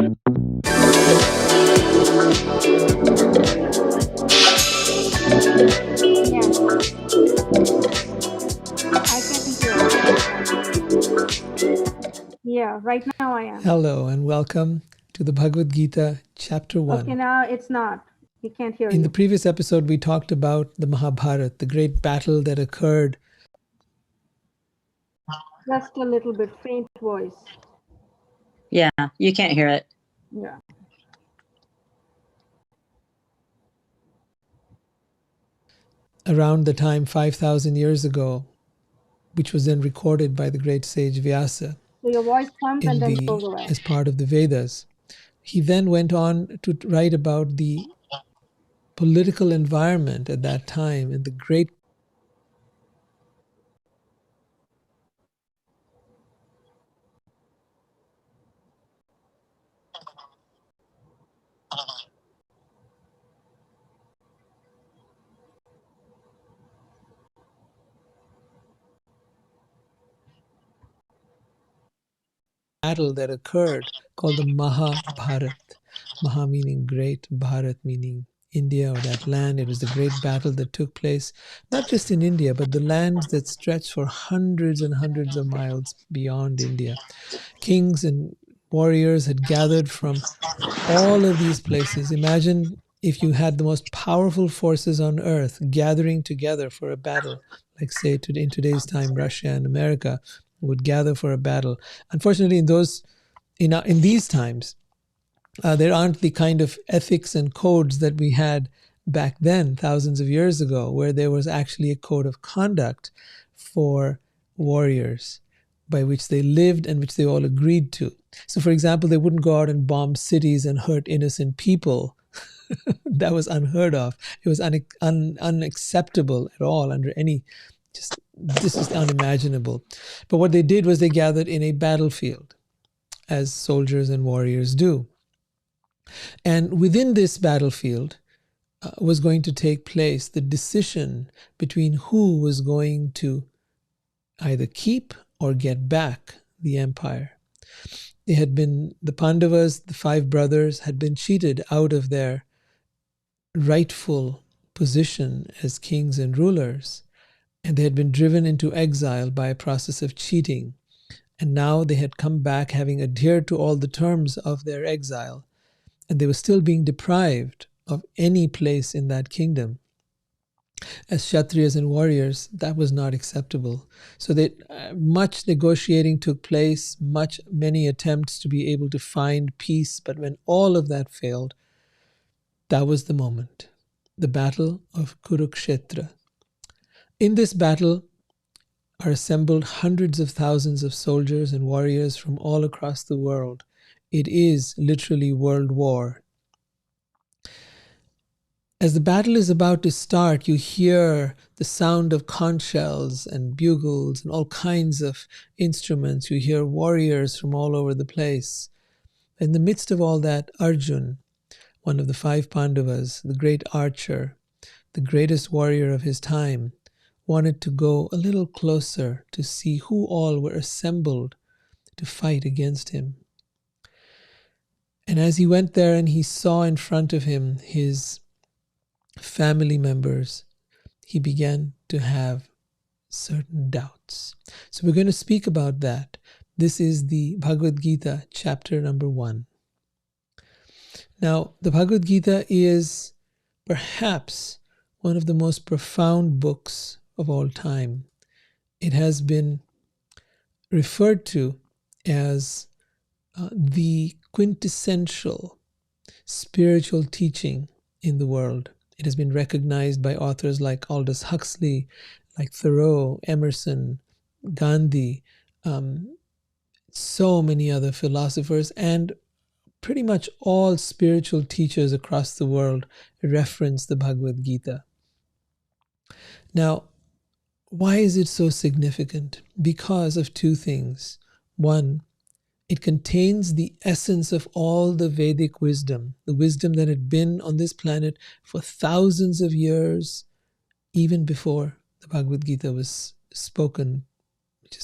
I can hear. Yeah, right now I am. Hello and welcome to the Bhagavad Gita, Chapter 1. Okay, now it's not. We can't hear In you. the previous episode, we talked about the Mahabharata, the great battle that occurred. Just a little bit faint voice. Yeah, you can't hear it. Yeah. Around the time 5,000 years ago, which was then recorded by the great sage Vyasa So your voice comes and then goes away. as part of the Vedas. He then went on to write about the political environment at that time and the great battle that occurred called the Mahabharata. Maha meaning great, Bharat meaning India or that land. It was the great battle that took place not just in India, but the lands that stretched for hundreds and hundreds of miles beyond India. Kings and warriors had gathered from all of these places. Imagine if you had the most powerful forces on earth gathering together for a battle, like say in today's time, Russia and America would gather for a battle. Unfortunately, in these times, there aren't the kind of ethics and codes that we had back then, thousands of years ago, where there was actually a code of conduct for warriors by which they lived and which they all agreed to. So, for example, they wouldn't go out and bomb cities and hurt innocent people. That was unheard of. It was unacceptable at all under any, this is unimaginable. But what they did was they gathered in a battlefield, as soldiers and warriors do. And within this battlefield was going to take place the decision between who was going to either keep or get back the empire. The Pandavas, the 5 brothers, had been cheated out of their rightful position as kings and rulers, and they had been driven into exile by a process of cheating. And now they had come back having adhered to all the terms of their exile, and they were still being deprived of any place in that kingdom. As Kshatriyas and warriors, that was not acceptable. So that much negotiating took place, many attempts to be able to find peace. But when all of that failed, that was the moment, the battle of Kurukshetra. In this battle are assembled hundreds of thousands of soldiers and warriors from all across the world. It is literally world war. As the battle is about to start, you hear the sound of conch shells and bugles and all kinds of instruments. You hear warriors from all over the place. In the midst of all that, Arjun, one of the 5 Pandavas, the great archer, the greatest warrior of his time, wanted to go a little closer to see who all were assembled to fight against him. And as he went there and he saw in front of him his family members, he began to have certain doubts. So we're going to speak about that. This is the Bhagavad Gita, chapter number 1. Now, the Bhagavad Gita is perhaps one of the most profound books of all time. It has been referred to as the quintessential spiritual teaching in the world. It has been recognized by authors like Aldous Huxley, like Thoreau, Emerson, Gandhi, so many other philosophers, and pretty much all spiritual teachers across the world reference the Bhagavad Gita. Now, why is it so significant? Because of 2 things. One, it contains the essence of all the Vedic wisdom, the wisdom that had been on this planet for thousands of years, even before the Bhagavad Gita was spoken, which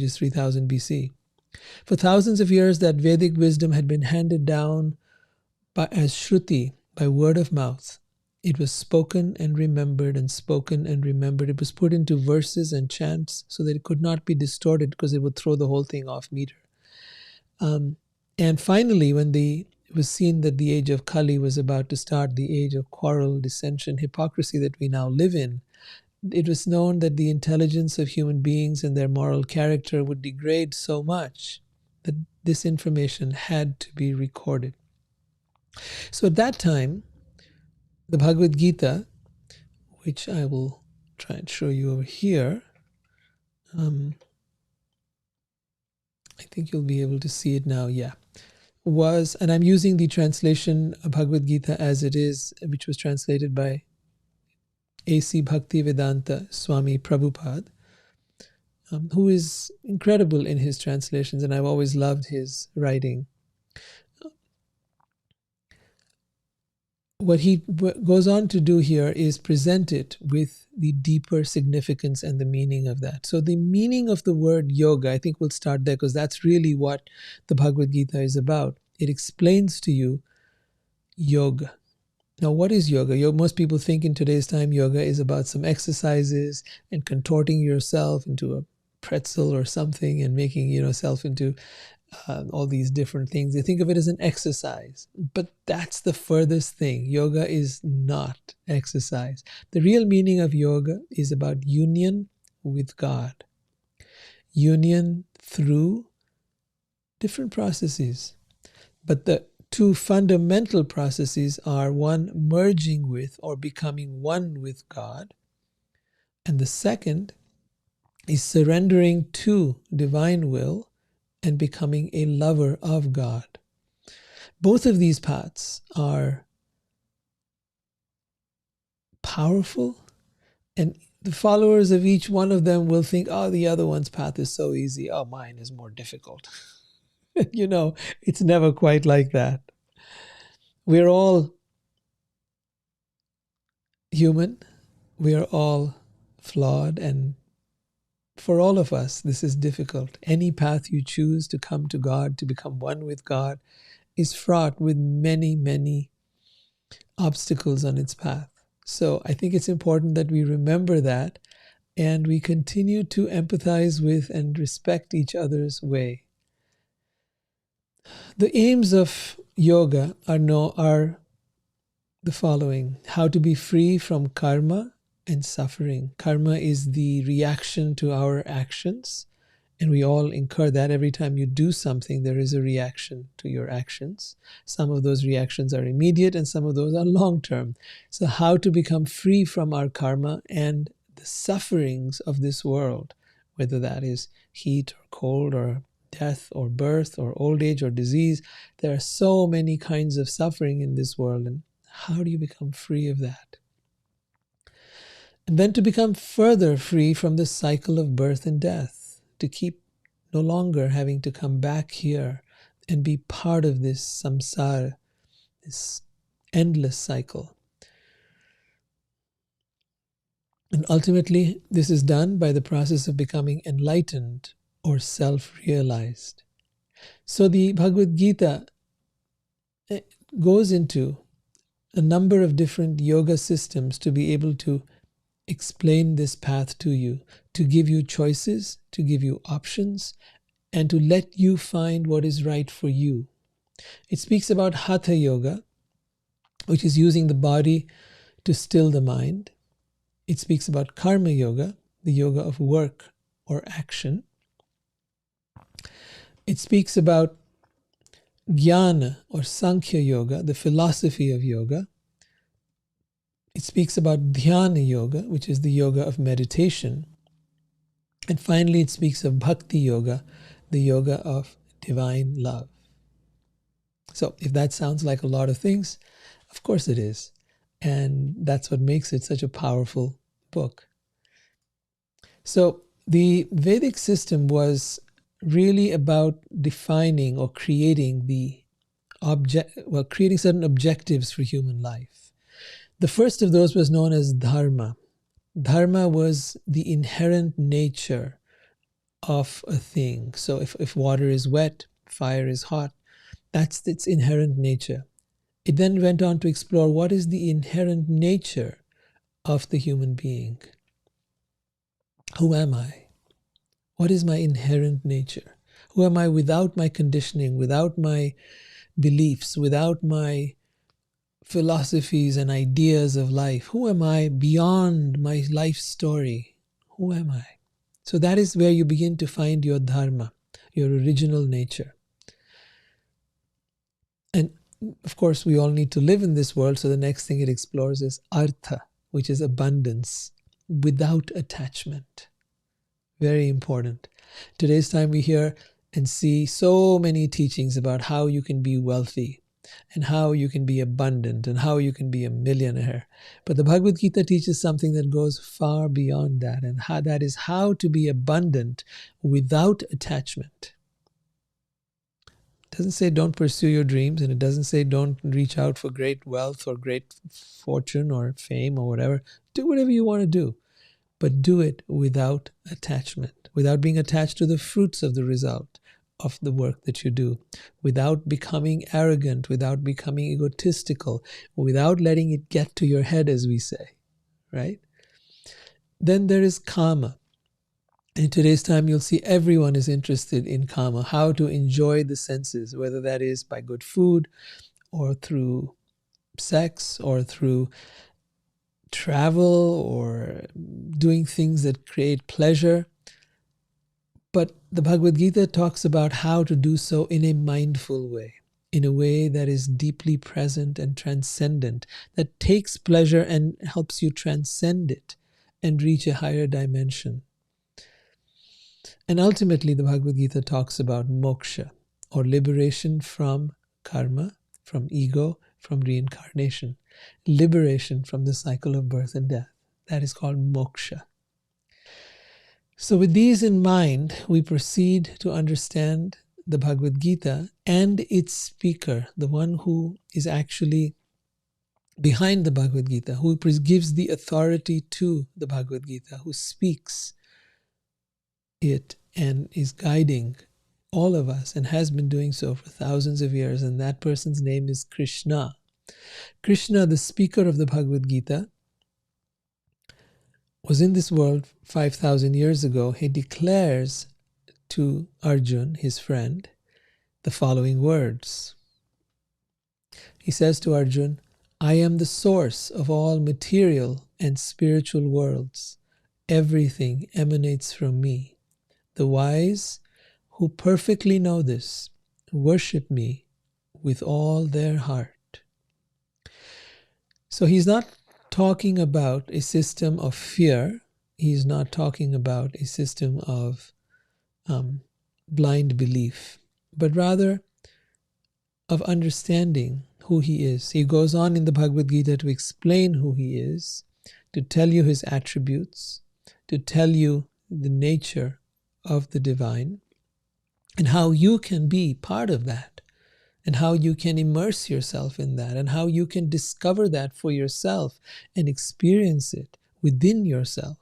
is 3000 BC. For thousands of years, that Vedic wisdom had been handed down as Shruti, by word of mouth. It was spoken and remembered and spoken and remembered. It was put into verses and chants so that it could not be distorted, because it would throw the whole thing off meter. And finally, when it was seen that the age of Kali was about to start, the age of quarrel, dissension, hypocrisy that we now live in, it was known that the intelligence of human beings and their moral character would degrade so much that this information had to be recorded. So at that time, the Bhagavad Gita, which I will try and show you over here, I think you'll be able to see it now, yeah, was, and I'm using the translation of Bhagavad Gita as it is, which was translated by A.C. Bhaktivedanta Swami Prabhupada, who is incredible in his translations, and I've always loved his writing. What he goes on to do here is present it with the deeper significance and the meaning of that. So the meaning of the word yoga, I think we'll start there, because that's really what the Bhagavad Gita is about. It explains to you yoga. Now, what is yoga? Most people think in today's time yoga is about some exercises and contorting yourself into a pretzel or something and making yourself into all these different things. They think of it as an exercise, but that's the furthest thing. Yoga is not exercise. The real meaning of yoga is about union with God, union through different processes. But the two fundamental processes are, one, merging with or becoming one with God, and the second is surrendering to divine will and becoming a lover of God. Both of these paths are powerful, and the followers of each one of them will think, oh, the other one's path is so easy. Oh, mine is more difficult. It's never quite like that. We're all human. We are all flawed, and for all of us, this is difficult. Any path you choose to come to God, to become one with God, is fraught with many, many obstacles on its path. So I think it's important that we remember that, and we continue to empathize with and respect each other's way. The aims of yoga are the following: how to be free from karma and suffering. Karma is the reaction to our actions, and we all incur that. Every time you do something, there is a reaction to your actions. Some of those reactions are immediate and some of those are long-term. So how to become free from our karma and the sufferings of this world, whether that is heat or cold or death or birth or old age or disease. There are so many kinds of suffering in this world, and how do you become free of that? And then to become further free from the cycle of birth and death, to keep no longer having to come back here and be part of this samsara, this endless cycle. And ultimately, this is done by the process of becoming enlightened or self-realized. So the Bhagavad Gita goes into a number of different yoga systems to be able to explain this path to you, to give you choices, to give you options, and to let you find what is right for you. It speaks about Hatha Yoga, which is using the body to still the mind. It speaks about Karma Yoga, the yoga of work or action. It speaks about Jnana or Sankhya Yoga, the philosophy of yoga. It speaks about Dhyana Yoga, which is the yoga of meditation. And finally, it speaks of Bhakti Yoga, the yoga of divine love. So if that sounds like a lot of things, of course it is. And that's what makes it such a powerful book. So the Vedic system was really about defining or creating creating certain objectives for human life. The first of those was known as dharma. Dharma was the inherent nature of a thing. So if water is wet, fire is hot, that's its inherent nature. It then went on to explore what is the inherent nature of the human being. Who am I? What is my inherent nature? Who am I without my conditioning, without my beliefs, without my philosophies and ideas of life? Who am I beyond my life story? Who am I? So that is where you begin to find your dharma, your original nature. And of course, we all need to live in this world. So the next thing it explores is artha, which is abundance without attachment. Very important. Today's time we hear and see so many teachings about how you can be wealthy and how you can be abundant and how you can be a millionaire. But the Bhagavad Gita teaches something that goes far beyond that, and that is how to be abundant without attachment. It doesn't say don't pursue your dreams, and it doesn't say don't reach out for great wealth or great fortune or fame or whatever. Do whatever you want to do, but do it without attachment, without being attached to the fruits of the result of the work that you do, without becoming arrogant, without becoming egotistical, without letting it get to your head, as we say, right? Then there is karma. In today's time, you'll see everyone is interested in karma, how to enjoy the senses, whether that is by good food or through sex or through travel or doing things that create pleasure. But the Bhagavad Gita talks about how to do so in a mindful way, in a way that is deeply present and transcendent, that takes pleasure and helps you transcend it and reach a higher dimension. And ultimately, the Bhagavad Gita talks about moksha, or liberation from karma, from ego, from reincarnation, liberation from the cycle of birth and death. That is called moksha. So with these in mind, we proceed to understand the Bhagavad Gita and its speaker, the one who is actually behind the Bhagavad Gita, who gives the authority to the Bhagavad Gita, who speaks it and is guiding all of us and has been doing so for thousands of years. And that person's name is Krishna. Krishna, the speaker of the Bhagavad Gita, was in this world 5,000 years ago. He declares to Arjun, his friend, the following words. He says to Arjun, I am the source of all material and spiritual worlds. Everything emanates from me. The wise who perfectly know this worship me with all their heart. So he's not talking about a system of fear. He's not talking about a system of blind belief, but rather of understanding who he is. He goes on in the Bhagavad Gita to explain who he is, to tell you his attributes, to tell you the nature of the divine, and how you can be part of that, and how you can immerse yourself in that, and how you can discover that for yourself and experience it within yourself,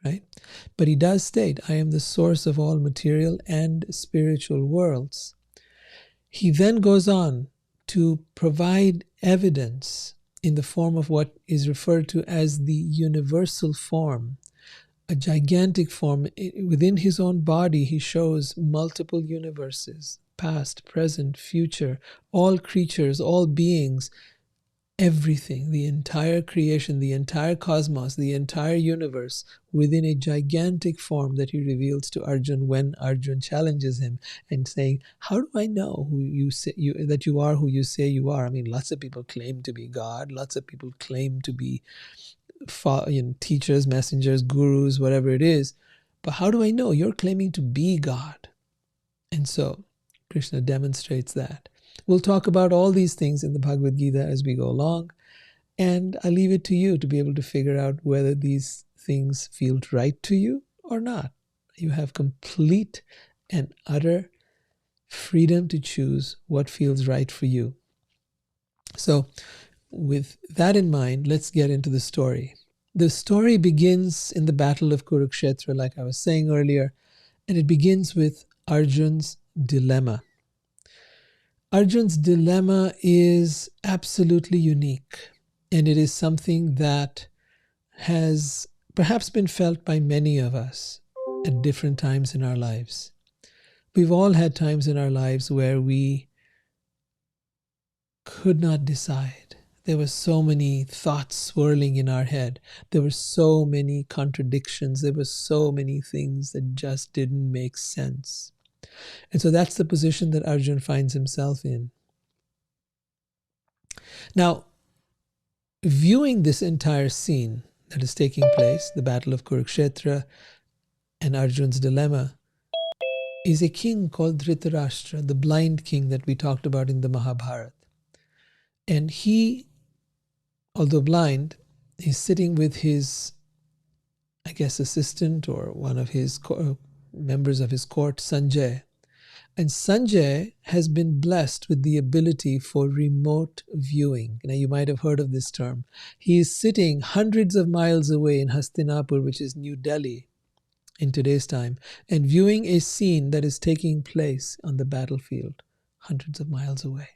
right? But he does state, I am the source of all material and spiritual worlds. He then goes on to provide evidence in the form of what is referred to as the universal form, a gigantic form. Within his own body, he shows multiple universes, past, present, future, all creatures, all beings, everything, the entire creation, the entire cosmos, the entire universe, within a gigantic form that he reveals to Arjun when Arjun challenges him and saying, how do I know who you say that you are who you say you are? I mean, lots of people claim to be God, lots of people claim to be teachers, messengers, gurus, whatever it is. But how do I know? You're claiming to be God. And so Krishna demonstrates that. We'll talk about all these things in the Bhagavad Gita as we go along. And I leave it to you to be able to figure out whether these things feel right to you or not. You have complete and utter freedom to choose what feels right for you. So with that in mind, let's get into the story. The story begins in the battle of Kurukshetra, like I was saying earlier, And it begins with Arjun's dilemma. Arjun's dilemma is absolutely unique, and it is something that has perhaps been felt by many of us at different times in our lives. We've all had times in our lives where we could not decide. There were so many thoughts swirling in our head. There were so many contradictions. There were so many things that just didn't make sense. And so that's the position that Arjun finds himself in. Now, viewing this entire scene that is taking place, the Battle of Kurukshetra and Arjun's dilemma, is a king called Dhritarashtra, the blind king that we talked about in the Mahabharata. And he, although blind, is sitting with his, I guess, assistant or one of his members of his court, Sanjay. And Sanjay has been blessed with the ability for remote viewing. Now, you might have heard of this term. He is sitting hundreds of miles away in Hastinapur, which is New Delhi in today's time, and viewing a scene that is taking place on the battlefield hundreds of miles away.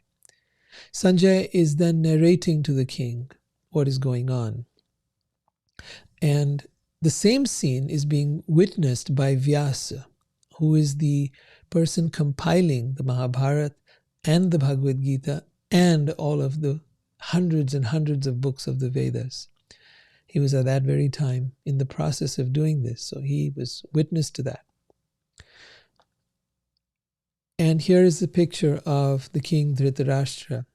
Sanjay is then narrating to the king what is going on. And the same scene is being witnessed by Vyasa, who is the person compiling the Mahabharata and the Bhagavad Gita and all of the hundreds and hundreds of books of the Vedas. He was at that very time in the process of doing this, so he was witness to that. And here is the picture of the king Dhritarashtra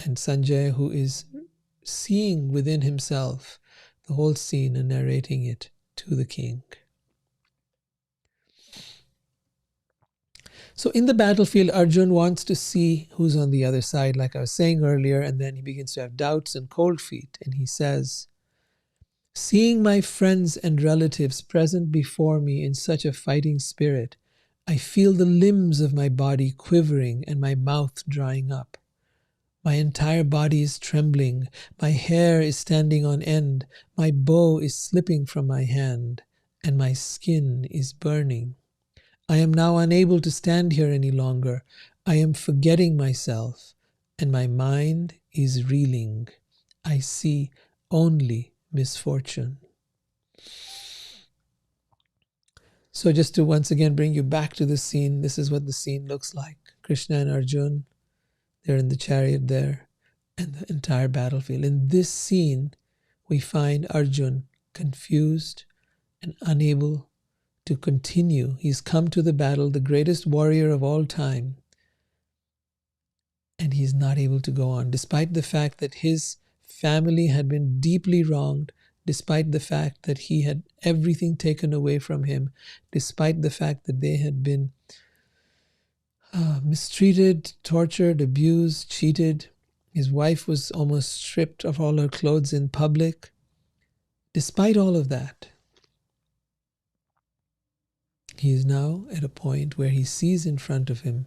and Sanjay, who is seeing within himself the whole scene and narrating it to the king. So in the battlefield, Arjun wants to see who's on the other side, like I was saying earlier, and then he begins to have doubts and cold feet. And he says, "Seeing my friends and relatives present before me in such a fighting spirit, I feel the limbs of my body quivering and my mouth drying up. My entire body is trembling, my hair is standing on end, my bow is slipping from my hand, and my skin is burning. I am now unable to stand here any longer. I am forgetting myself, and my mind is reeling. I see only misfortune." So just to once again bring you back to the scene, this is what the scene looks like. Krishna and Arjun, they're in the chariot there, and the entire battlefield. In this scene, we find Arjun confused and unable to continue. He's come to the battle, the greatest warrior of all time, and he's not able to go on, despite the fact that his family had been deeply wronged, despite the fact that he had everything taken away from him, despite the fact that they had been mistreated, tortured, abused, cheated. His wife was almost stripped of all her clothes in public. Despite all of that, he is now at a point where he sees in front of him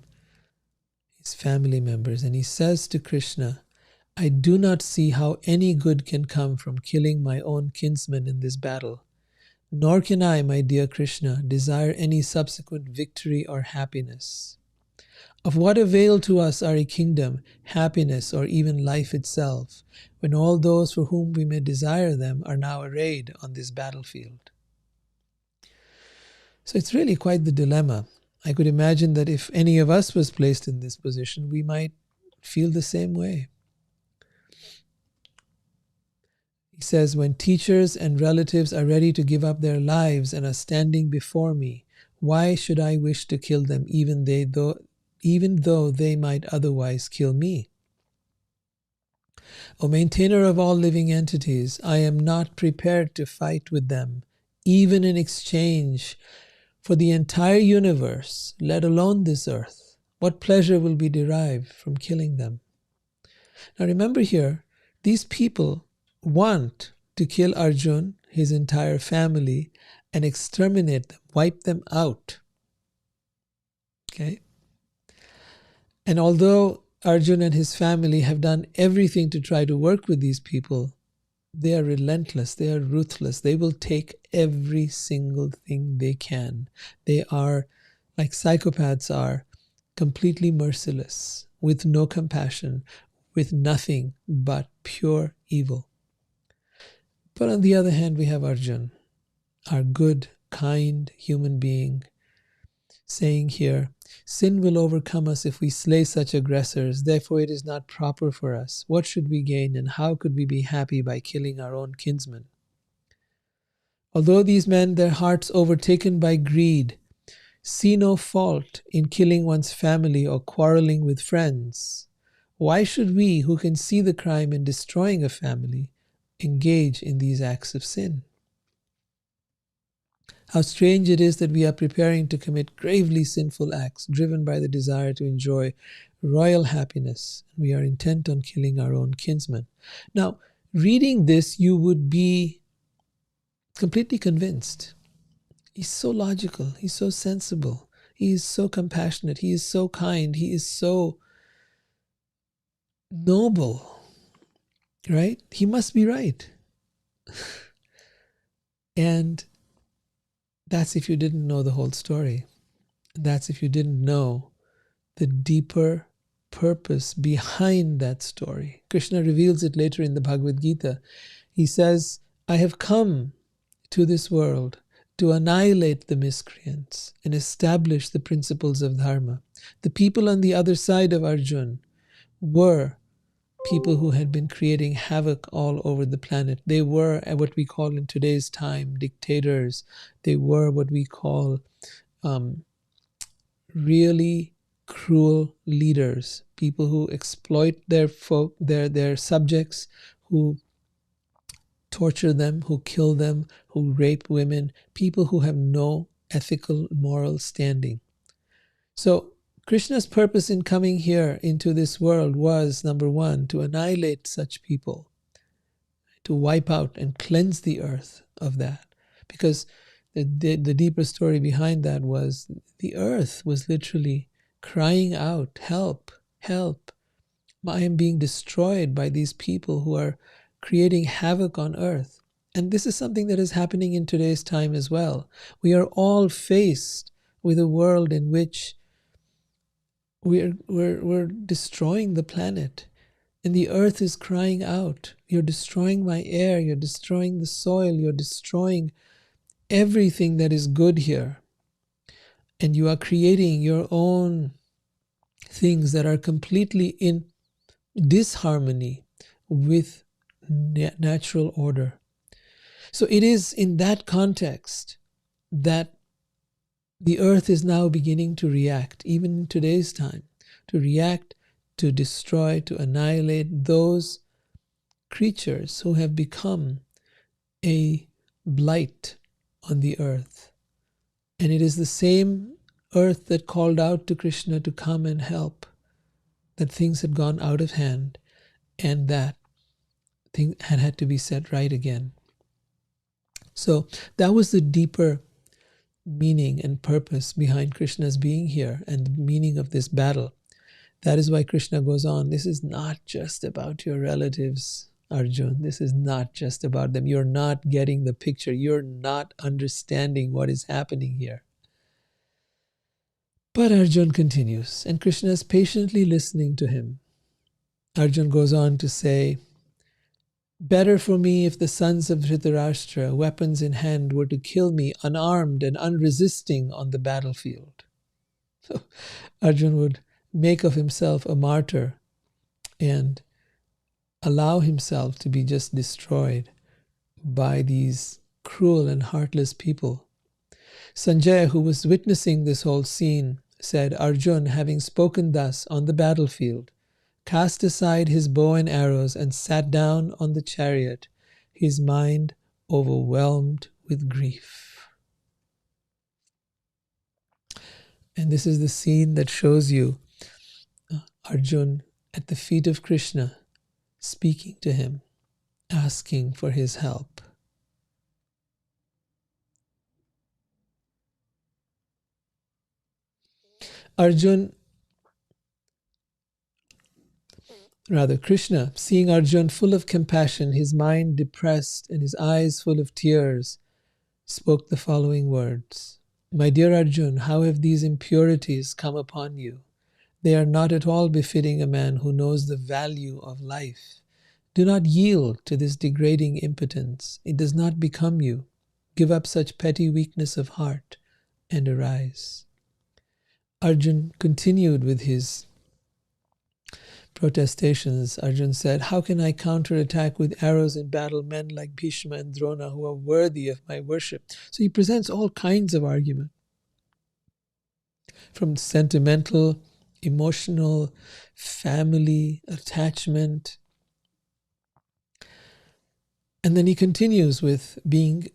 his family members, and he says to Krishna, "I do not see how any good can come from killing my own kinsmen in this battle. Nor can I, my dear Krishna, desire any subsequent victory or happiness. Of what avail to us are a kingdom, happiness, or even life itself, when all those for whom we may desire them are now arrayed on this battlefield?" So it's really quite the dilemma. I could imagine that if any of us was placed in this position, we might feel the same way. He says, "When teachers and relatives are ready to give up their lives and are standing before me, why should I wish to kill them even though they might otherwise kill me? O maintainer of all living entities, I am not prepared to fight with them, even in exchange for the entire universe, let alone this earth. What pleasure will be derived from killing them?" Now remember here, these people want to kill Arjun, his entire family, and exterminate them, wipe them out. Okay? And although Arjun and his family have done everything to try to work with these people, They are relentless. They are ruthless. They will take every single thing they can. They are, like psychopaths are, completely merciless, with no compassion, with nothing but pure evil. But on the other hand, we have Arjun, our good, kind human being, saying here, sin will overcome us if we slay such aggressors. Therefore, it is not proper for us. What should we gain, and how could we be happy by killing our own kinsmen? Although these men, their hearts overtaken by greed, see no fault in killing one's family or quarreling with friends, why should we, who can see the crime in destroying a family, engage in these acts of sin? How strange it is that we are preparing to commit gravely sinful acts, driven by the desire to enjoy royal happiness. We are intent on killing our own kinsmen. Now, reading this, you would be completely convinced. He's so logical. He's so sensible. He is so compassionate. He is so kind. He is so noble, right? He must be right. And that's if you didn't know the whole story. That's if you didn't know the deeper purpose behind that story. Krishna reveals it later in the Bhagavad Gita. He says, I have come to this world to annihilate the miscreants and establish the principles of dharma. The people on the other side of Arjun were people who had been creating havoc all over the planet. They were what we call in today's time dictators. They were what we call really cruel leaders, people who exploit their subjects, who torture them, who kill them, who rape women, people who have no ethical, moral standing. So Krishna's purpose in coming here into this world was, number one, to annihilate such people, to wipe out and cleanse the earth of that. Because the deeper story behind that was the earth was literally crying out, help, help. I am being destroyed by these people who are creating havoc on earth. And this is something that is happening in today's time as well. We are all faced with a world in which we're destroying the planet. And the earth is crying out, you're destroying my air, you're destroying the soil, you're destroying everything that is good here. And you are creating your own things that are completely in disharmony with natural order. So it is in that context that the earth is now beginning to react, even in today's time, to react, to destroy, to annihilate those creatures who have become a blight on the earth. And it is the same earth that called out to Krishna to come and help, that things had gone out of hand and that things had to be set right again. So that was the deeper meaning and purpose behind Krishna's being here and the meaning of this battle. That is why Krishna goes on, this is not just about your relatives, Arjun. This is not just about them. You're not getting the picture. You're not understanding what is happening here. But Arjun continues, and Krishna is patiently listening to him. Arjun goes on to say, better for me if the sons of Dhritarashtra, weapons in hand, were to kill me unarmed and unresisting on the battlefield. So Arjun would make of himself a martyr and allow himself to be just destroyed by these cruel and heartless people. Sanjaya, who was witnessing this whole scene, said, Arjun, having spoken thus on the battlefield, cast aside his bow and arrows and sat down on the chariot, his mind overwhelmed with grief. And this is the scene that shows you Arjun at the feet of Krishna, speaking to him, asking for his help. Arjun Rather, Krishna, seeing Arjun full of compassion, his mind depressed and his eyes full of tears, spoke the following words. My dear Arjun, how have these impurities come upon you? They are not at all befitting a man who knows the value of life. Do not yield to this degrading impotence. It does not become you. Give up such petty weakness of heart and arise. Arjun continued with his protestations. Arjun said, how can I counterattack with arrows in battle men like Bhishma and Drona who are worthy of my worship? So he presents all kinds of argument, from sentimental, emotional, family, attachment. And then he continues with being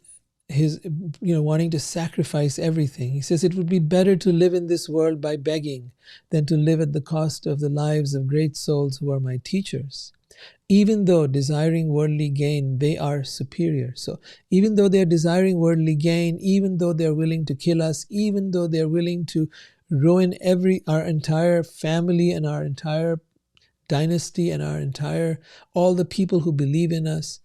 wanting to sacrifice everything. He says, it would be better to live in this world by begging than to live at the cost of the lives of great souls who are my teachers. Even though desiring worldly gain, they are superior. So even though they're desiring worldly gain, even though they're willing to kill us, even though they're willing to ruin our entire family and our entire dynasty and all the people who believe in us,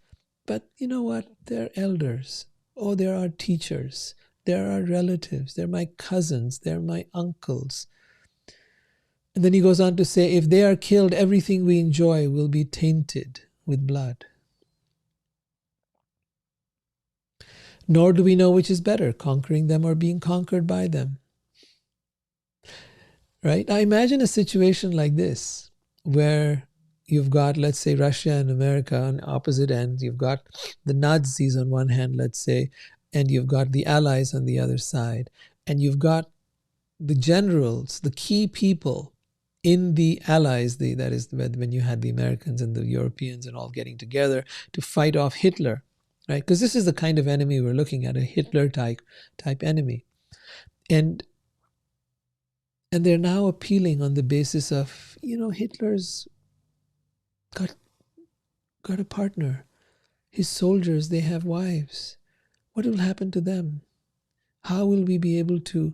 but you know what? They're elders. Oh, they're our teachers. They're our relatives. They're my cousins. They're my uncles. And then he goes on to say, if they are killed, everything we enjoy will be tainted with blood. Nor do we know which is better, conquering them or being conquered by them. Right? Now imagine a situation like this, where you've got, let's say, Russia and America on opposite ends. You've got the Nazis on one hand, let's say, and you've got the Allies on the other side. And you've got the generals, the key people in the Allies, that is when you had the Americans and the Europeans and all getting together to fight off Hitler, right? Because this is the kind of enemy we're looking at, a Hitler type enemy. And they're now appealing on the basis of, Hitler's got a partner. His soldiers, they have wives. What will happen to them? How will we be able to?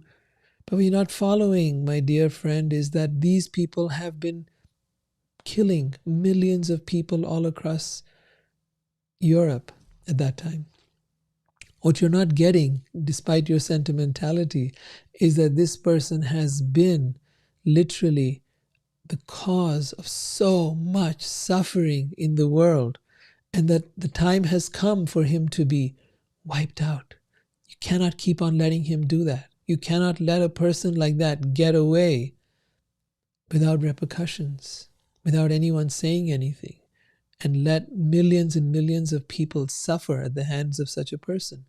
But we're not following, my dear friend, is that these people have been killing millions of people all across Europe at that time. What you're not getting, despite your sentimentality, is that this person has been literally the cause of so much suffering in the world, and that the time has come for him to be wiped out. You cannot keep on letting him do that. You cannot let a person like that get away without repercussions, without anyone saying anything, and let millions and millions of people suffer at the hands of such a person.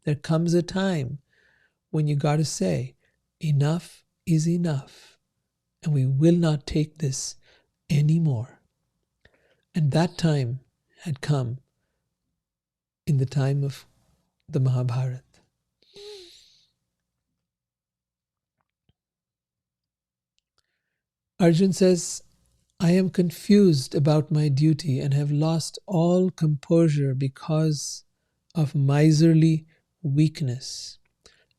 There comes a time when you got to say, enough is enough. And we will not take this anymore. And that time had come in the time of the Mahabharata. Arjun says, I am confused about my duty and have lost all composure because of miserly weakness.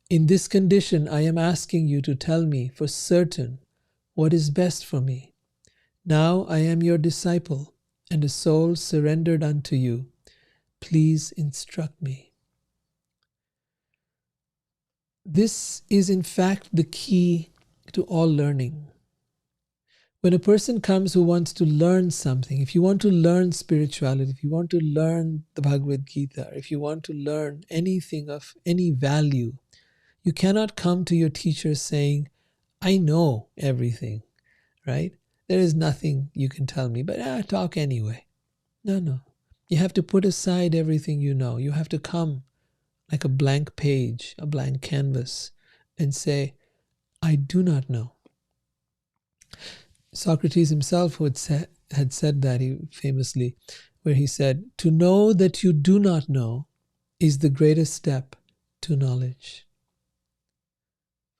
In this condition, I am asking you to tell me for certain what is best for me. Now I am your disciple and a soul surrendered unto you. Please instruct me. This is in fact the key to all learning. When a person comes who wants to learn something, if you want to learn spirituality, if you want to learn the Bhagavad Gita, if you want to learn anything of any value, you cannot come to your teacher saying, I know everything. Right? There is nothing you can tell me, but talk anyway. No. You have to put aside everything you know. You have to come like a blank page, a blank canvas, and say, I do not know. Socrates himself had said that famously, where he said, to know that you do not know is the greatest step to knowledge.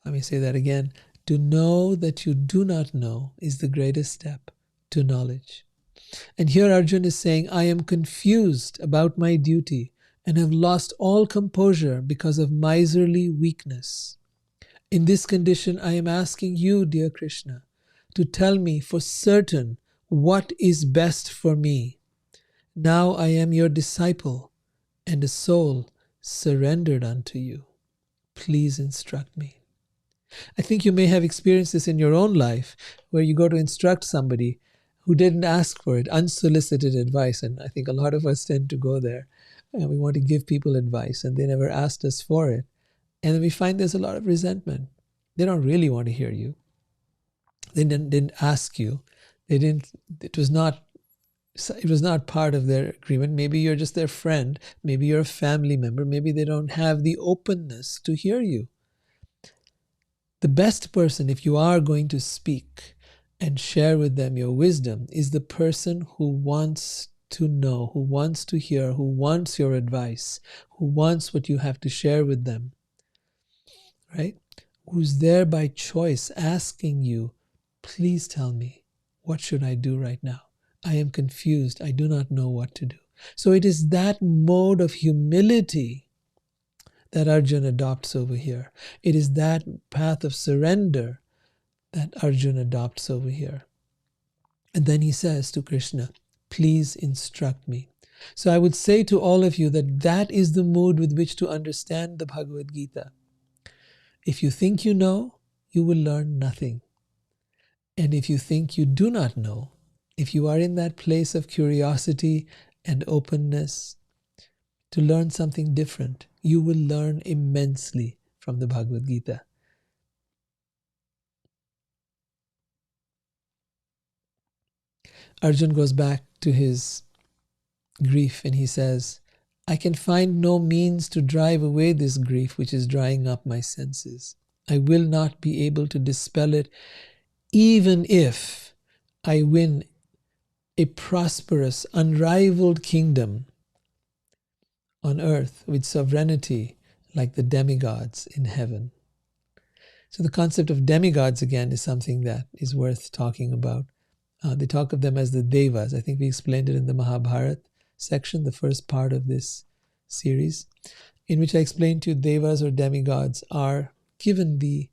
Let me say that again. To know that you do not know is the greatest step to knowledge. And here Arjun is saying, I am confused about my duty and have lost all composure because of miserly weakness. In this condition, I am asking you, dear Krishna, to tell me for certain what is best for me. Now I am your disciple and a soul surrendered unto you. Please instruct me. I think you may have experienced this in your own life, where you go to instruct somebody who didn't ask for it, unsolicited advice. And I think a lot of us tend to go there, and we want to give people advice, and they never asked us for it. And then we find there's a lot of resentment. They don't really want to hear you. They didn't ask you. They didn't. It was not part of their agreement. Maybe you're just their friend. Maybe you're a family member. Maybe they don't have the openness to hear you. The best person, if you are going to speak and share with them your wisdom, is the person who wants to know, who wants to hear, who wants your advice, who wants what you have to share with them, right? Who's there by choice asking you, please tell me, what should I do right now? I am confused. I do not know what to do. So it is that mode of humility that Arjun adopts over here. It is that path of surrender that Arjun adopts over here. And then he says to Krishna, please instruct me. So I would say to all of you that that is the mood with which to understand the Bhagavad Gita. If you think you know, you will learn nothing. And if you think you do not know, if you are in that place of curiosity and openness to learn something different, you will learn immensely from the Bhagavad Gita. Arjun goes back to his grief and he says, I can find no means to drive away this grief which is drying up my senses. I will not be able to dispel it even if I win a prosperous, unrivaled kingdom on earth with sovereignty like the demigods in heaven. So the concept of demigods again is something that is worth talking about. They talk of them as the devas. I think we explained it in the Mahabharata section, the first part of this series, in which I explained to you devas or demigods are given the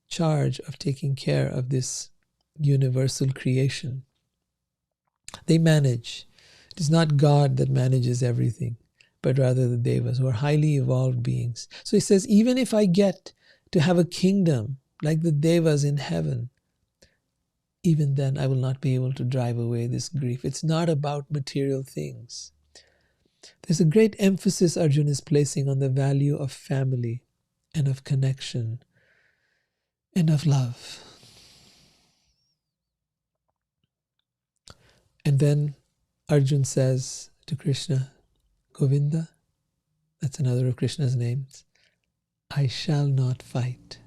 charge of taking care of this universal creation. They manage. It is not God that manages everything, but rather the devas, who are highly evolved beings. So he says, even if I get to have a kingdom like the devas in heaven, even then I will not be able to drive away this grief. It's not about material things. There's a great emphasis Arjuna is placing on the value of family and of connection and of love. And then Arjun says to Krishna, Govinda, that's another of Krishna's names, I shall not fight.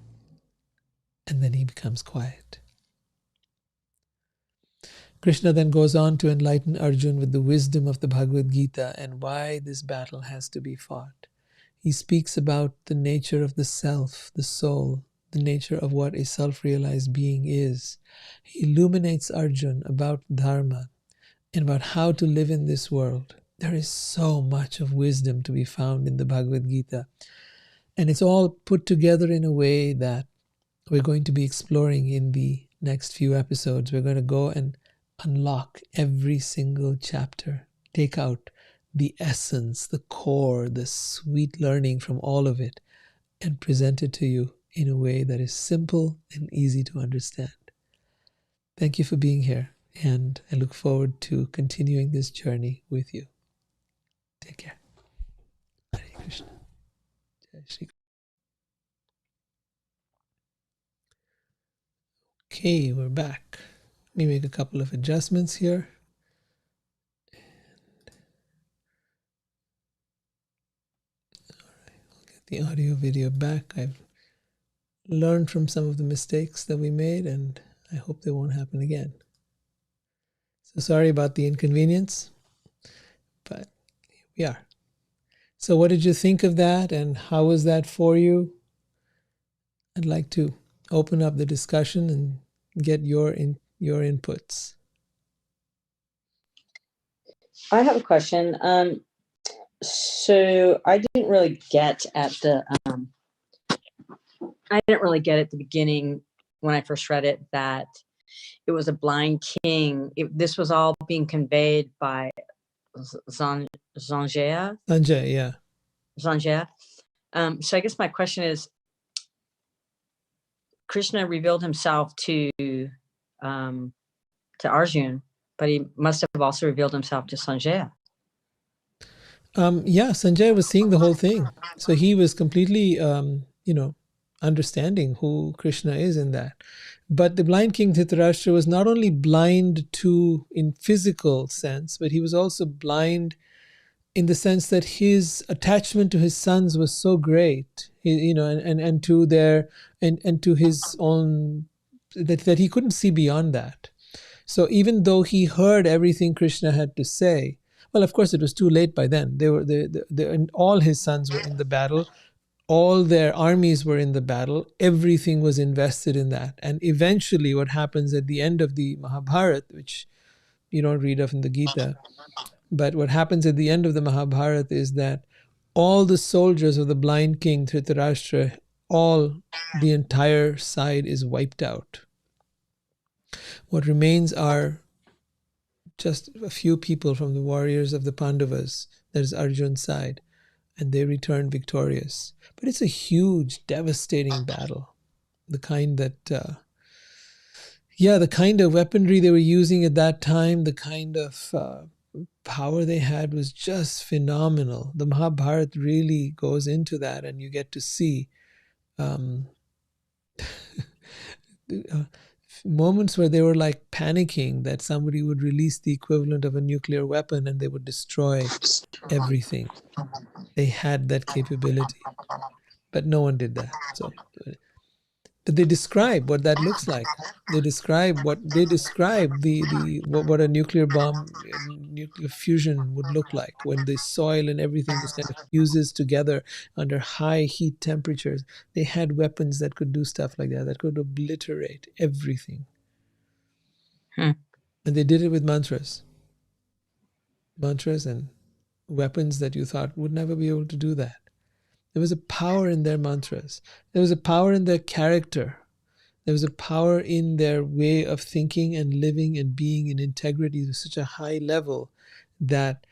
And then he becomes quiet. Krishna then goes on to enlighten Arjun with the wisdom of the Bhagavad Gita and why this battle has to be fought. He speaks about the nature of the self, the soul, the nature of what a self-realized being is. He illuminates Arjun about dharma and about how to live in this world. There is so much of wisdom to be found in the Bhagavad Gita. And it's all put together in a way that we're going to be exploring in the next few episodes. We're going to go and unlock every single chapter, take out the essence, the core, the sweet learning from all of it, and present it to you in a way that is simple and easy to understand. Thank you for being here, and I look forward to continuing this journey with you. Take care. Hare Krishna. Jai Shri Krishna. Okay, we're back. Let me make a couple of adjustments here. I'll get the audio video back. I've learned from some of the mistakes that we made, and I hope they won't happen again. So sorry about the inconvenience, but here we are. So what did you think of that, and how was that for you? I'd like to open up the discussion and get your inputs. I have a question. So I didn't really get at the beginning when I first read it that it was a blind king. This was all being conveyed by Sanjaya. Sanjay, yeah. Sanjaya. So I guess my question is, Krishna revealed himself to Arjun, but he must have also revealed himself to Sanjaya. Yeah, Sanjay was seeing the whole thing. So he was completely, understanding who Krishna is in that. But the blind king Dhritarashtra was not only blind to in physical sense, but he was also blind in the sense that his attachment to his sons was so great, and to their and to his own, that he couldn't see beyond that. So even though he heard everything Krishna had to say, well, of course, it was too late by then. And all his sons were in the battle. All their armies were in the battle. Everything was invested in that. And eventually, what happens at the end of the Mahabharata, which you don't read of in the Gita, but what happens at the end of the Mahabharata is that all the soldiers of the blind king Dhritarashtra, the entire side is wiped out. What remains are just a few people from the warriors of the Pandavas, that is Arjun's side, and they return victorious. But it's a huge, devastating battle. The kind that, the kind of weaponry they were using at that time, the kind of power they had was just phenomenal. The Mahabharata really goes into that, and you get to see moments where they were like panicking that somebody would release the equivalent of a nuclear weapon and they would destroy everything. They had that capability, but no one did that. So, but they describe what that looks like. They describe what a nuclear bomb, nuclear fusion would look like when the soil and everything just kind of fuses together under high heat temperatures. They had weapons that could do stuff like that could obliterate everything. And they did it with mantras and weapons that you thought would never be able to do that. There was a power in their mantras. There was a power in their character. There was a power in their way of thinking and living and being in integrity to such a high level that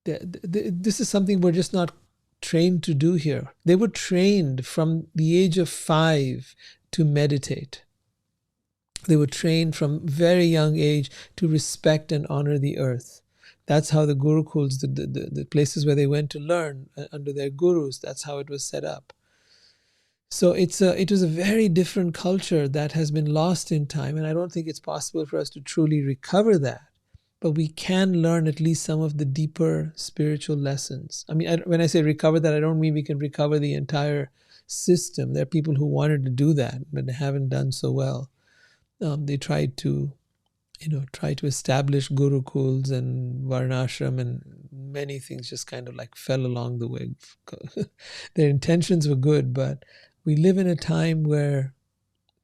this is something we're just not trained to do here. They were trained from the age of 5 to meditate. They were trained from very young age to respect and honor the earth. That's how the gurukuls, the places where they went to learn under their gurus, that's how it was set up. So it was a very different culture that has been lost in time, and I don't think it's possible for us to truly recover that. But we can learn at least some of the deeper spiritual lessons. I mean, when I say recover that, I don't mean we can recover the entire system. There are people who wanted to do that, but they haven't done so well. They tried to establish gurukuls and varnashram, and many things just kind of like fell along the way. Their intentions were good, but we live in a time where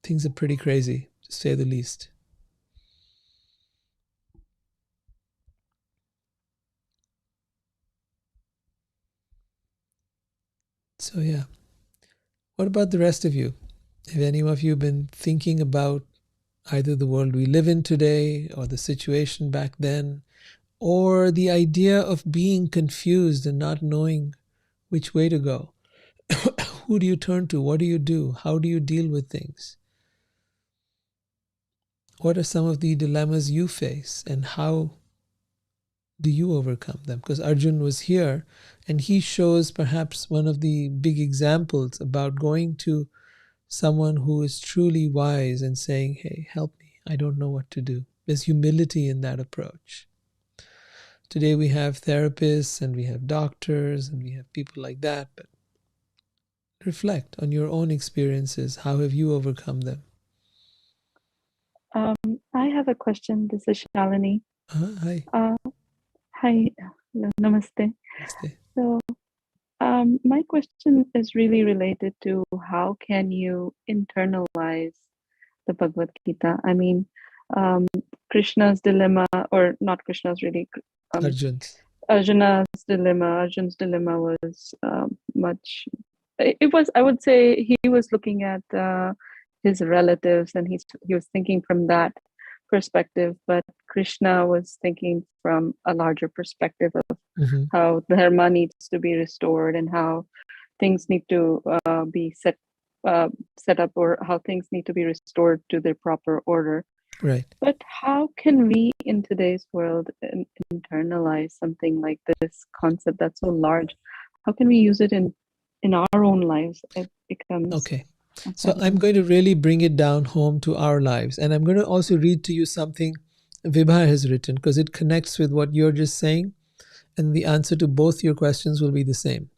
things are pretty crazy, to say the least. So yeah. What about the rest of you? Have any of you been thinking about either the world we live in today, or the situation back then, or the idea of being confused and not knowing which way to go? Who do you turn to? What do you do? How do you deal with things? What are some of the dilemmas you face, and how do you overcome them? Because Arjun was here, and he shows perhaps one of the big examples about going to someone who is truly wise and saying, hey, help me, I don't know what to do. There's humility in that approach. Today we have therapists and we have doctors and we have people like that, but reflect on your own experiences. How have you overcome them? I have a question. This is Shalini. Hi. Hi. Namaste. Namaste. So my question is really related to how can you internalize the Bhagavad Gita? I mean, Krishna's dilemma, or not Krishna's really, Arjun's dilemma was much, it was, I would say he was looking at his relatives, and he was thinking from that perspective. But Krishna was thinking from a larger perspective of Mm-hmm. how dharma needs to be restored, and how things need to be set up, or how things need to be restored to their proper order. Right. But how can we in today's world internalize something like this concept that's so large? How can we use it in our own lives? It becomes Okay. So I'm going to really bring it down home to our lives. And I'm going to also read to you something Vibha has written, because it connects with what you're just saying. And the answer to both your questions will be the same.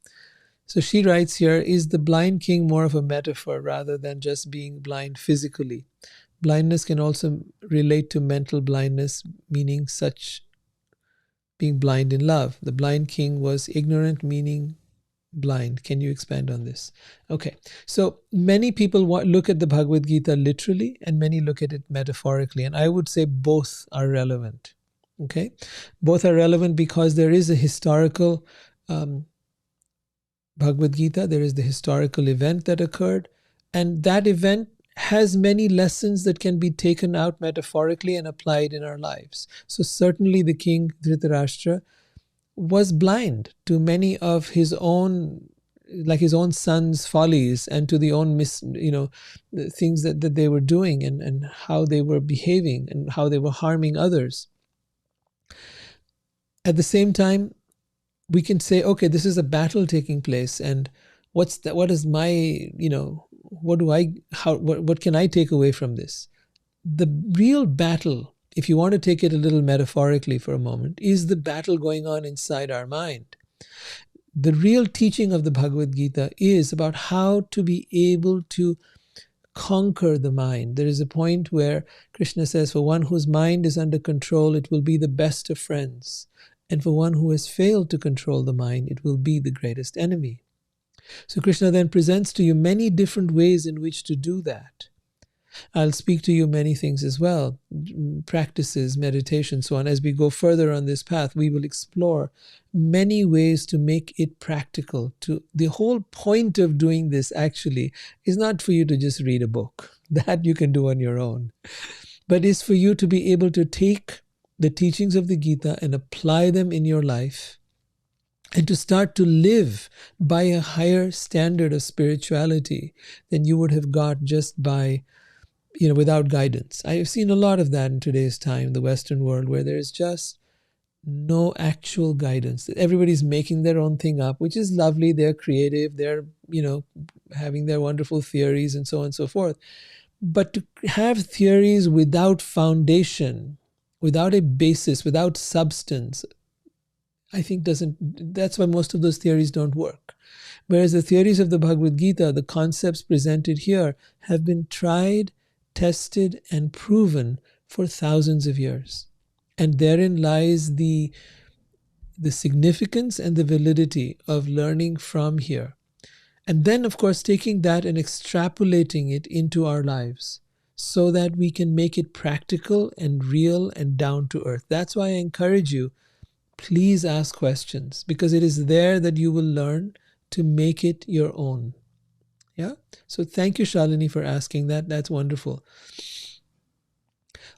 So she writes here, is the blind king more of a metaphor rather than just being blind physically? Blindness can also relate to mental blindness, meaning such being blind in love. The blind king was ignorant, meaning blind. Can you expand on this? Okay. So many people look at the Bhagavad Gita literally, and many look at it metaphorically. And I would say both are relevant. Okay. Both are relevant because there is a historical Bhagavad Gita. There is the historical event that occurred. And that event has many lessons that can be taken out metaphorically and applied in our lives. So certainly the king Dhritarashtra was blind to many of his own, like his own son's follies, and to the own the things that they were doing, and how they were behaving and how they were harming others. At the same time, we can say, okay, this is a battle taking place, and what is my, what can I take away from this? The real battle, if you want to take it a little metaphorically for a moment, is the battle going on inside our mind. The real teaching of the Bhagavad Gita is about how to be able to conquer the mind. There is a point where Krishna says, for one whose mind is under control, it will be the best of friends. And for one who has failed to control the mind, it will be the greatest enemy. So Krishna then presents to you many different ways in which to do that. I'll speak to you many things as well, practices, meditation, so on. As we go further on this path, we will explore many ways to make it practical. The whole point of doing this actually is not for you to just read a book. That you can do on your own. But is for you to be able to take the teachings of the Gita and apply them in your life, and to start to live by a higher standard of spirituality than you would have got just by, without guidance. I have seen a lot of that in today's time, the Western world, where there's just no actual guidance. Everybody's making their own thing up, which is lovely. They're creative. They're, having their wonderful theories and so on and so forth. But to have theories without foundation, without a basis, without substance, I think that's why most of those theories don't work. Whereas the theories of the Bhagavad Gita, the concepts presented here, have been tried, tested, and proven for thousands of years. And therein lies the significance and the validity of learning from here. And then, of course, taking that and extrapolating it into our lives so that we can make it practical and real and down to earth. That's why I encourage you, please ask questions, because it is there that you will learn to make it your own. Yeah? So thank you, Shalini, for asking that. That's wonderful.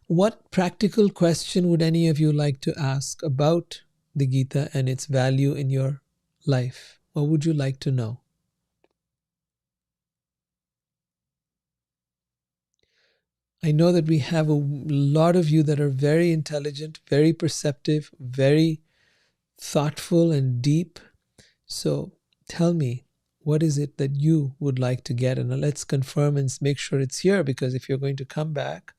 What practical question would any of you like to ask about the Gita and its value in your life? What would you like to know? I know that we have a lot of you that are very intelligent, very perceptive, very thoughtful and deep. So tell me, what is it that you would like to get? And let's confirm and make sure it's here, because if you're going to come back,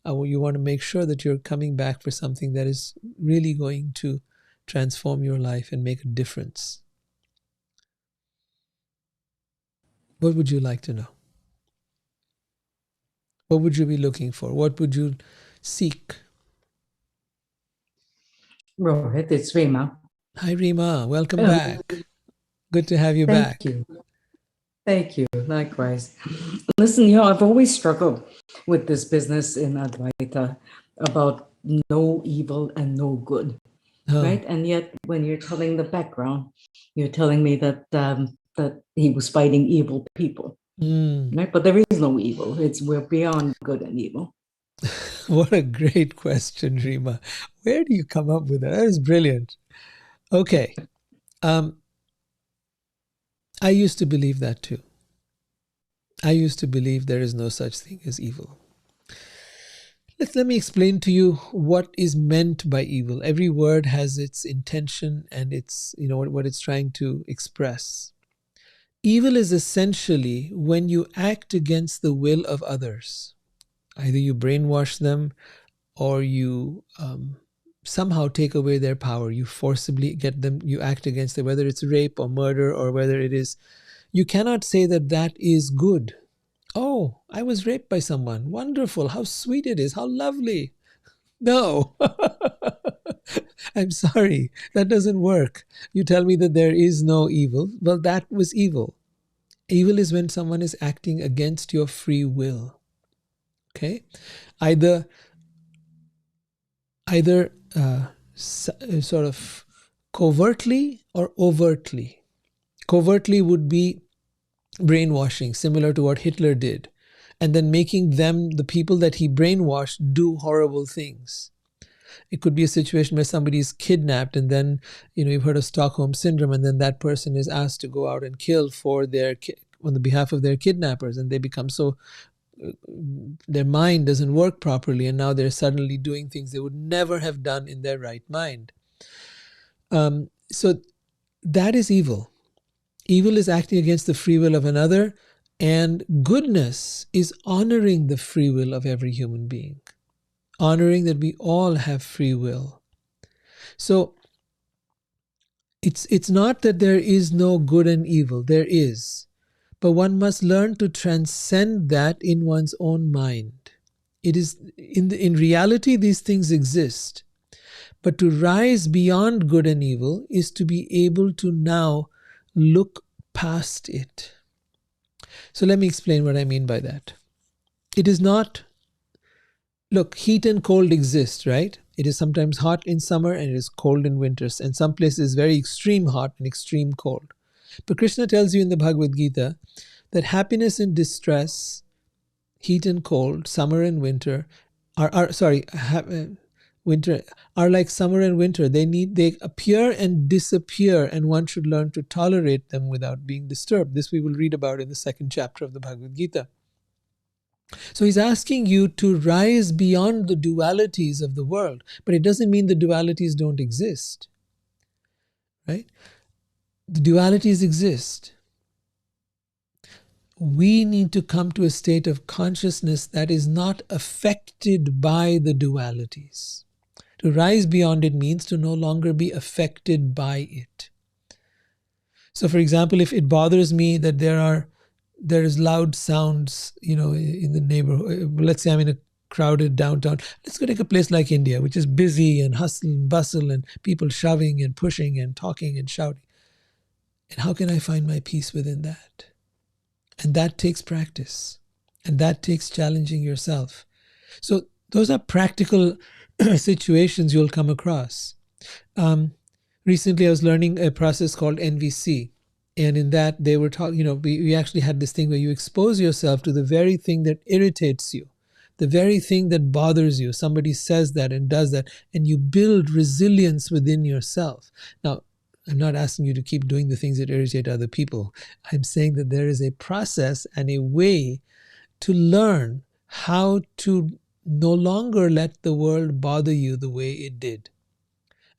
you want to make sure that you're coming back for something that is really going to transform your life and make a difference. What would you like to know? What would you be looking for? What would you seek? Rohit, it's Rima. Hi, Rima. Welcome back. Good to have you back. Thank you. Thank you. Likewise. Listen, I've always struggled with this business in Advaita about no evil and no good, right? And yet, when you're telling the background, you're telling me that that he was fighting evil people. Right? But there is no evil. We're beyond good and evil. What a great question, Rima. Where do you come up with that? That is brilliant. Okay. I used to believe that too. I used to believe there is no such thing as evil. Let me explain to you what is meant by evil. Every word has its intention and its, what it's trying to express. Evil is essentially when you act against the will of others. Either you brainwash them or you somehow take away their power. You forcibly get them, you act against them, whether it's rape or murder or whether it is. You cannot say that that is good. Oh, I was raped by someone. Wonderful. How sweet it is. How lovely. No. I'm sorry. That doesn't work. You tell me that there is no evil. Well, that was evil. Evil is when someone is acting against your free will. Okay? Either sort of covertly or overtly. Covertly would be brainwashing, similar to what Hitler did, and then making them, the people that he brainwashed, do horrible things. It could be a situation where somebody is kidnapped and then, you've heard of Stockholm Syndrome, and then that person is asked to go out and kill on the behalf of their kidnappers, and they become so, their mind doesn't work properly, and now they're suddenly doing things they would never have done in their right mind. So that is evil. Evil is acting against the free will of another, and goodness is honoring the free will of every human being, honoring that we all have free will. So it's not that there is no good and evil, there is, but one must learn to transcend that in one's own mind. It is in reality these things exist, but to rise beyond good and evil is to be able to now look past it. So let me explain what I mean by that. It is not, look, heat and cold exist, right? It is sometimes hot in summer and it is cold in winters, and some places very extreme hot and extreme cold. But Krishna tells you in the Bhagavad Gita that happiness and distress, heat and cold, summer and winter, winter are like summer and winter. They appear and disappear, and one should learn to tolerate them without being disturbed. This we will read about in the second chapter of the Bhagavad Gita. So he's asking you to rise beyond the dualities of the world, but it doesn't mean the dualities don't exist, right? The dualities exist. We need to come to a state of consciousness that is not affected by the dualities. To rise beyond it means to no longer be affected by it. So for example, if it bothers me that there is loud sounds, in the neighborhood, let's say I'm in a crowded downtown, let's go take a place like India, which is busy and hustle and bustle and people shoving and pushing and talking and shouting. And how can I find my peace within that? And that takes practice, and that takes challenging yourself. So those are practical situations you'll come across. Recently, I was learning a process called NVC. And in that, they were talking, we actually had this thing where you expose yourself to the very thing that irritates you, the very thing that bothers you. Somebody says that and does that, and you build resilience within yourself. Now, I'm not asking you to keep doing the things that irritate other people. I'm saying that there is a process and a way to learn how to no longer let the world bother you the way it did.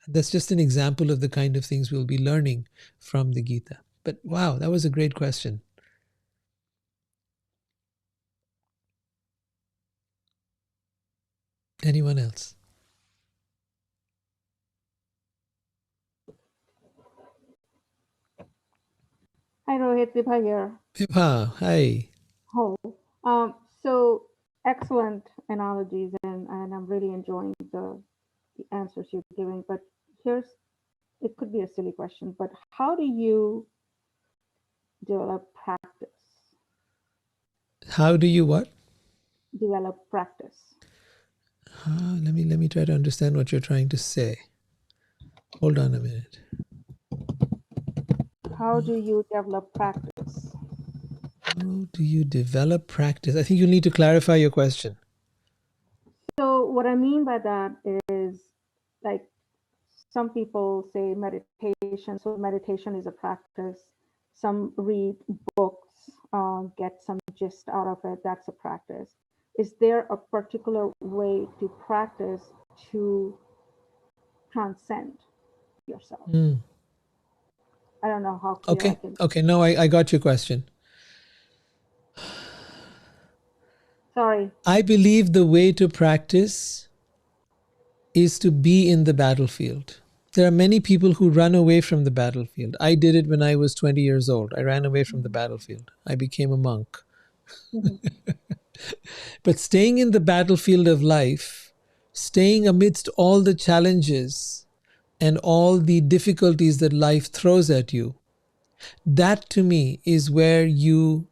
And that's just an example of the kind of things we'll be learning from the Gita. But wow, that was a great question. Anyone else? Hi Rohit, Vibha here. Vibha, hi. Oh, so excellent analogies, and I'm really enjoying the answers you're giving. But it could be a silly question, but how do you develop practice? How do you what? Develop practice. Let me try to understand what you're trying to say. Hold on a minute. How do you develop practice? How do you develop practice? I think you need to clarify your question. So what I mean by that is, like, some people say meditation. So meditation is a practice. Some read books, get some gist out of it. That's a practice. Is there a particular way to practice to transcend yourself? I don't know how clear I can. Okay. No, I got your question. Sorry. I believe the way to practice is to be in the battlefield. There are many people who run away from the battlefield. I did it when I was 20 years old. I ran away from the battlefield. I became a monk. But staying in the battlefield of life, staying amidst all the challenges and all the difficulties that life throws at you, that to me is where you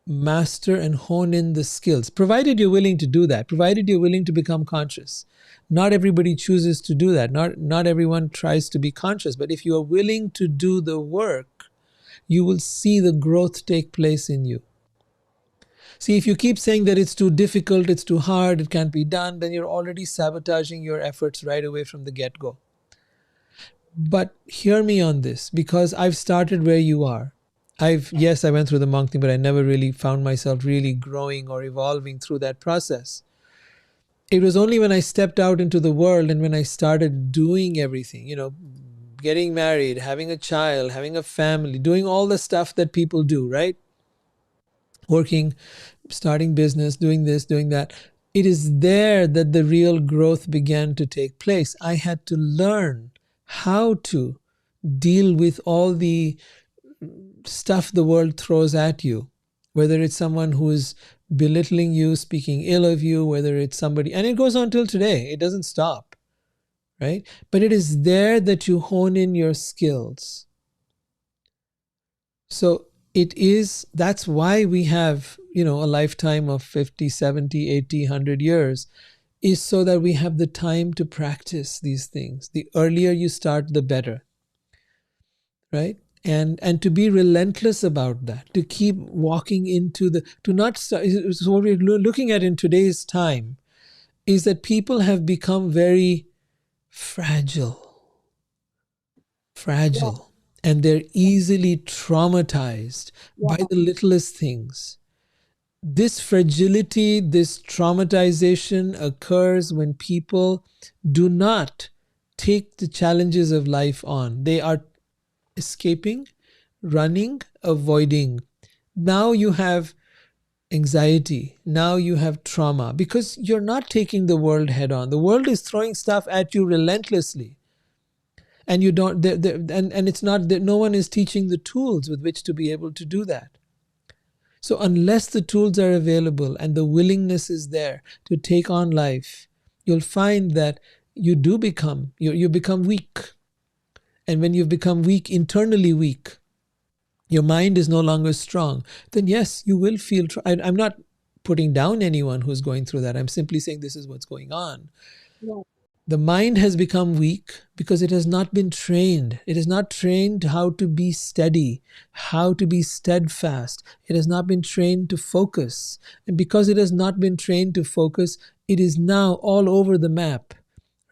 master and hone in the skills, provided you're willing to do that, provided you're willing to become conscious. Not everybody chooses to do that. Not everyone tries to be conscious. But if you are willing to do the work, you will see the growth take place in you. See, if you keep saying that it's too difficult, it's too hard, it can't be done, then you're already sabotaging your efforts right away from the get-go. But hear me on this, because I've started where you are. Yes, I went through the monk thing, but I never really found myself really growing or evolving through that process. It was only when I stepped out into the world and when I started doing everything, getting married, having a child, having a family, doing all the stuff that people do, right? Working, starting business, doing this, doing that. It is there that the real growth began to take place. I had to learn how to deal with all the stuff the world throws at you, whether it's someone who is belittling you, speaking ill of you, whether it's somebody, and it goes on till today. It doesn't stop, right? But it is there that you hone in your skills. So that's why we have, a lifetime of 50, 70, 80, 100 years, is so that we have the time to practice these things. The earlier you start, the better, right? And to be relentless about that, to keep walking into to not start. So what we're looking at in today's time is that people have become very fragile, Yeah. and they're easily traumatized by the littlest things. This fragility, this traumatization occurs when people do not take the challenges of life on. They are escaping, running, avoiding. Now you have anxiety. Now you have trauma because you're not taking the world head on. The world is throwing stuff at you relentlessly. And you don't, and it's not that no one is teaching the tools with which to be able to do that. So unless the tools are available and the willingness is there to take on life, you'll find that you become weak. And when you've become weak, internally weak, your mind is no longer strong, then yes, you will feel, I'm not putting down anyone who's going through that. I'm simply saying this is what's going on. Yeah. The mind has become weak because it has not been trained. It is not trained how to be steady, how to be steadfast. It has not been trained to focus. And because it has not been trained to focus, it is now all over the map,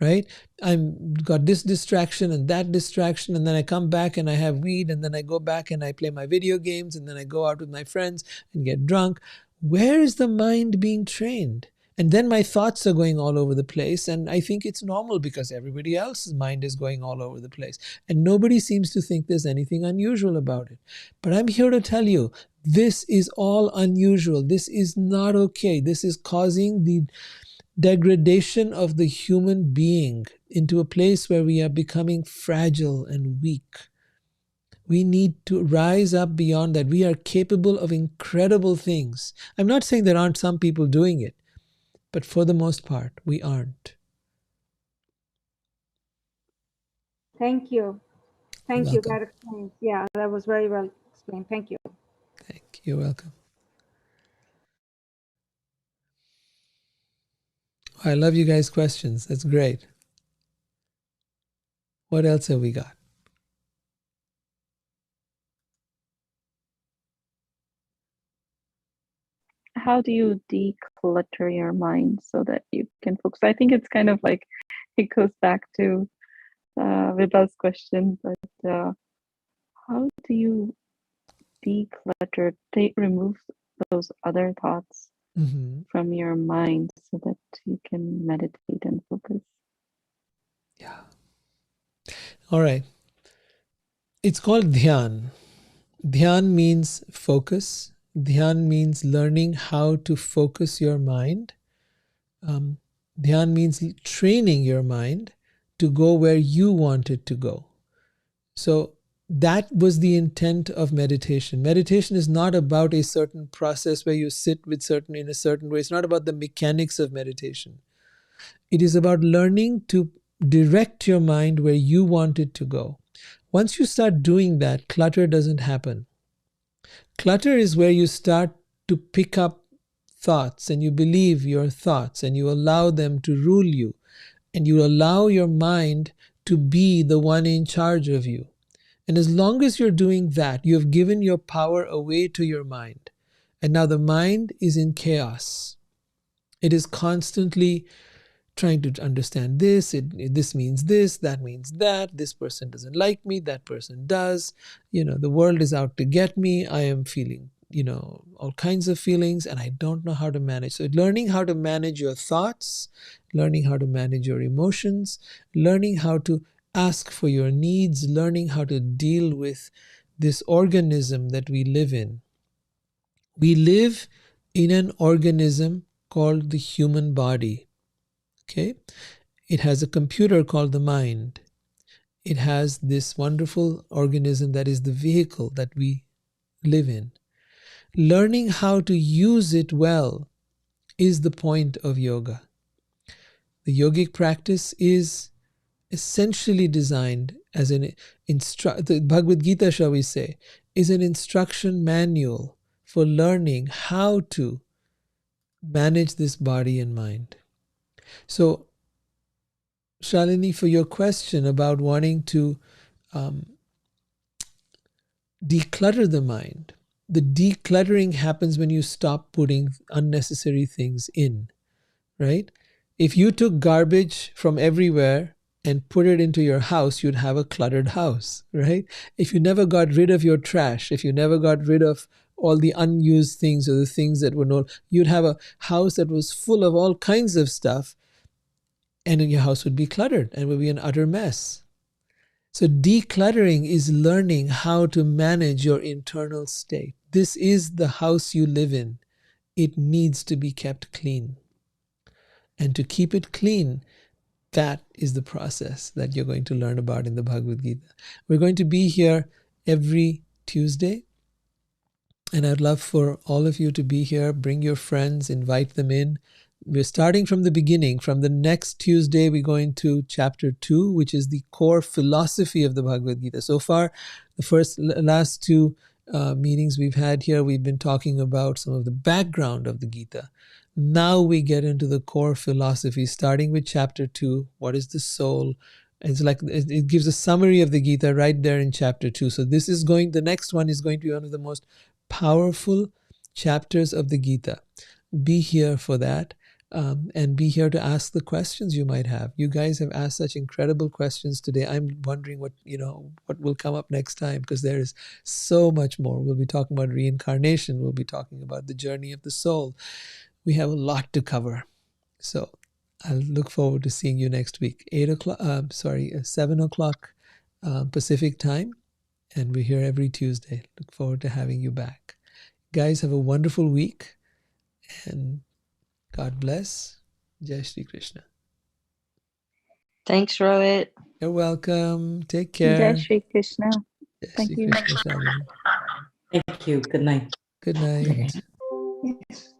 right? I've got this distraction and that distraction, and then I come back and I have weed, and then I go back and I play my video games, and then I go out with my friends and get drunk. Where is the mind being trained? And then my thoughts are going all over the place, and I think it's normal because everybody else's mind is going all over the place. And nobody seems to think there's anything unusual about it. But I'm here to tell you, this is all unusual. This is not okay. This is causing the degradation of the human being into a place where we are becoming fragile and weak. We need to rise up beyond that. We are capable of incredible things. I'm not saying there aren't some people doing it, but for the most part, we aren't. Thank you. Thank you. Welcome. That explains. Yeah, that was very well explained. Thank you. Thank you. You're welcome. I love you guys' questions. That's great. What else have we got? how do you declutter your mind so that you can focus? I think it's kind of like it goes back to Vibha's question, but how do you declutter, remove those other thoughts from your mind so that you can meditate and focus? Yeah. All right. It's called dhyan. Dhyan means focus. Dhyan means learning how to focus your mind. Dhyan means training your mind to go where you want it to go. So that was the intent of meditation. Meditation is not about a certain process where you sit in a certain way. It's not about the mechanics of meditation. It is about learning to direct your mind where you want it to go. Once you start doing that, clutter doesn't happen. Clutter is where you start to pick up thoughts and you believe your thoughts and you allow them to rule you, and you allow your mind to be the one in charge of you. And as long as you're doing that, you have given your power away to your mind. And now the mind is in chaos. It is constantly trying to understand this. This means this, that means that. This person doesn't like me, that person does. The world is out to get me. I am feeling, all kinds of feelings, and I don't know how to manage. So learning how to manage your thoughts, learning how to manage your emotions, learning how to ask for your needs, learning how to deal with this organism that we live in. We live in an organism called the human body. Okay? It has a computer called the mind. It has this wonderful organism that is the vehicle that we live in. Learning how to use it well is the point of yoga. The yogic practice is essentially designed as the Bhagavad Gita, shall we say, is an instruction manual for learning how to manage this body and mind. So, Shalini, for your question about wanting to declutter the mind, the decluttering happens when you stop putting unnecessary things in, right? If you took garbage from everywhere and put it into your house, you'd have a cluttered house, right? If you never got rid of your trash, if you never got rid of all the unused things or the things that were not, you'd have a house that was full of all kinds of stuff, and then your house would be cluttered and would be an utter mess. So decluttering is learning how to manage your internal state. This is the house you live in. It needs to be kept clean. And to keep it clean, that is the process that you're going to learn about in the Bhagavad Gita. We're going to be here every Tuesday. And I'd love for all of you to be here. Bring your friends, invite them in. We're starting from the beginning. From the next Tuesday, we're going to chapter 2, which is the core philosophy of the Bhagavad Gita. So far, the last two meetings we've had here, we've been talking about some of the background of the Gita. Now we get into the core philosophy, starting with chapter 2. What is the soul? It's like it gives a summary of the Gita right there in chapter 2. So the next one is going to be one of the most powerful chapters of the Gita. Be here for that, and be here to ask the questions you might have. You guys have asked such incredible questions today. I'm wondering what will come up next time, because there is so much more. We'll be talking about reincarnation. We'll be talking about the journey of the soul. We have a lot to cover. So I'll look forward to seeing you next week. 7 o'clock Pacific time. And we're here every Tuesday. Look forward to having you back. Guys, have a wonderful week. And God bless. Jai Shri Krishna. Thanks, Rohit. You're welcome. Take care. Jai Shri Krishna. Jai Thank Shri you. Krishna, Shalini. Thank you. Good night. Good night. Yes.